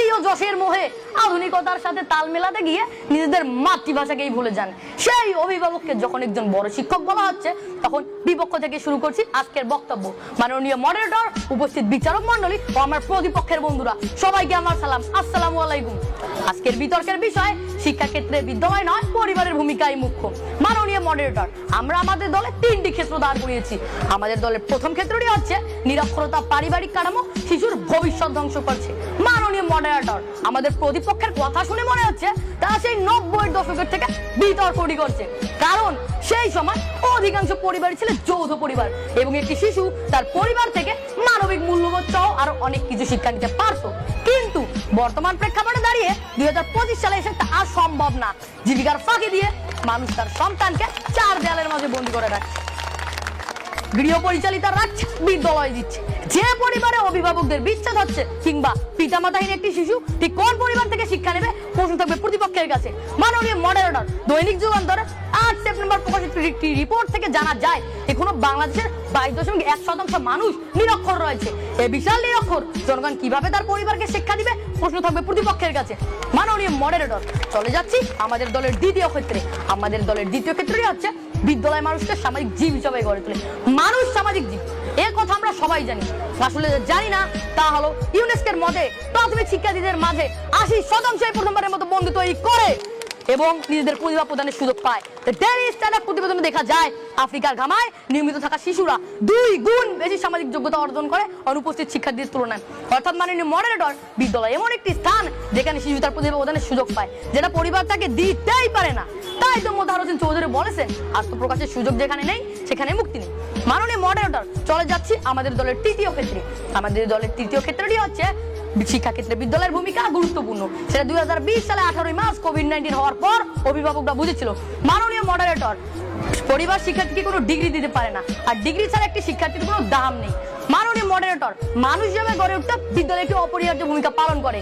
জাতীয় যশের মোহে আধুনিকতার সাথে তাল মেলাতে গিয়ে নিজেদের মাতৃভাষাকেই ভুলে যান। সেই অভিভাবককে যখন একজন বড় শিক্ষক বলা হচ্ছে, তখন বিপক্ষ থেকে শুরু করছি আজকের বক্তব্য। মাননীয় মডারেটর, উপস্থিত বিচারক মন্ডলী ও আমার প্রতিপক্ষের বন্ধুরা, সবাইকে আমার সালাম, আসসালামু আলাইকুম। আজকের বিতর্কের বিষয় শিক্ষাক্ষেত্রে বিদ্যালয় নয়, পরিবারের ভূমিকাই মুখ্য। মাননীয় মডারেটর, আমরা আমাদের দলে 3টি ক্ষেত্র দাঁড় করিয়েছি। আমাদের দলের প্রথম ক্ষেত্রটি হচ্ছে নিরক্ষরতা, পারিবারিক কাঠামো শিশুর ভবিষ্যৎ ধ্বংস করছে। মাননীয় মডারেটর, আমাদের প্রতিপক্ষের কথা শুনে মনে হচ্ছে তারা সেই 90-এর দশকের থেকে বিতর্কটি করছে, কারণ সেই সময় অধিকাংশ পরিবার ছিল যৌথ পরিবার এবং একটি শিশু তার পরিবার থেকে মানবিক মূল্যবোধ সহ আরো অনেক কিছু শিক্ষা নিতে পারত। কিন্তু বর্তমান প্রেক্ষাপটে দাঁড়িয়ে 2025 সালে এসে তা আর সম্ভব না। জীবিকার ফাঁকি দিয়ে মানুষ তার সন্তানকে 4 দেয়ালের মাঝে বন্দী করে রাখছে, গৃহ পরিচালিতা রাখছে, বিদ্যালয় দিচ্ছে। যে পরিবারে অভিভাবকদের বিচ্ছেদ হচ্ছে কিংবা পিতামাতাহীন একটি শিশু ঠিক কোন পরিবার থেকে শিক্ষা নেবে, প্রশ্ন থাকবে প্রতিপক্ষের কাছে। মাননীয় মডারেটর, দৈনিক যুগান্তর 8 সেপ্টেম্বর প্রকাশিত একটি রিপোর্ট থেকে জানা যায় এখনো বাংলাদেশের 22.1% মানুষ নিরক্ষর রয়েছে। এই বিশাল নিরক্ষর জনগণ কিভাবে তার পরিবারকে শিক্ষা দিবে, প্রশ্ন থাকবে প্রতিপক্ষের কাছে। মাননীয় মডারেটর, চলে যাচ্ছি আমাদের দলের দ্বিতীয় ক্ষেত্রে। আমাদের দলের দ্বিতীয় ক্ষেত্রটি হচ্ছে বিদ্যালয় মানুষকে সামাজিক জীব হিসাবে গড়ে তোলে। মানুষ সামাজিক জীব, এর কথা আমরা সবাই জানি। আসলে জানি না তা হলো ইউনেস্কোর মতে প্রাথমিক শিক্ষার্থীদের মাঝে 80% প্রথমবারের মতো বন্ধু তৈরি করে এবং নিজেদের প্রতিভা প্রদানের সুযোগ পায়। ডেইলি স্ট্যান্ডার্ড প্রতিবেদনে দেখা যায় আফ্রিকার ঘামায় নিয়মিত থাকা শিশুরা 2 গুণ বেশি সামাজিক যোগ্যতা অর্জন করে অনুপস্থিত শিক্ষার্থীদের তুলনায়। অর্থাৎ মাননীয় মডারেটর, বিদ্যালয় এমন একটি স্থান যেখানে শিশু তার প্রতিভা প্রদানের সুযোগ পায়, যেটা পরিবার তাকে দিতেই পারে না। তাই তো মোতাহার হোসেন চৌধুরী বলেছেন, আত্মপ্রকাশের সুযোগ যেখানে নেই সেখানে মুক্তি নেই। মাননীয় মডারেটর, চলে যাচ্ছি আমাদের দলের তৃতীয় ক্ষেত্রে। আমাদের দলের তৃতীয় ক্ষেত্রটি হচ্ছে শিক্ষাক্ষেত্রে বিদ্যালয়ের ভূমিকা গুরুত্বপূর্ণ। সেটা 2020 সালে 18 মার্চ কোভিড-19 হওয়ার পর অভিভাবকরা বুঝেছিল। মাননীয় মডারেটর, পরিবার শিক্ষার্থীকে কোনো ডিগ্রি দিতে পারে না, আর ডিগ্রি ছাড়া একটি শিক্ষার্থীর কোনো দাম নেই। মাননীয় মডারেটর, মানুষ হিসেবে গড়ে উঠতে বিদ্যালয় একটি অপরিহার্য ভূমিকা পালন করে।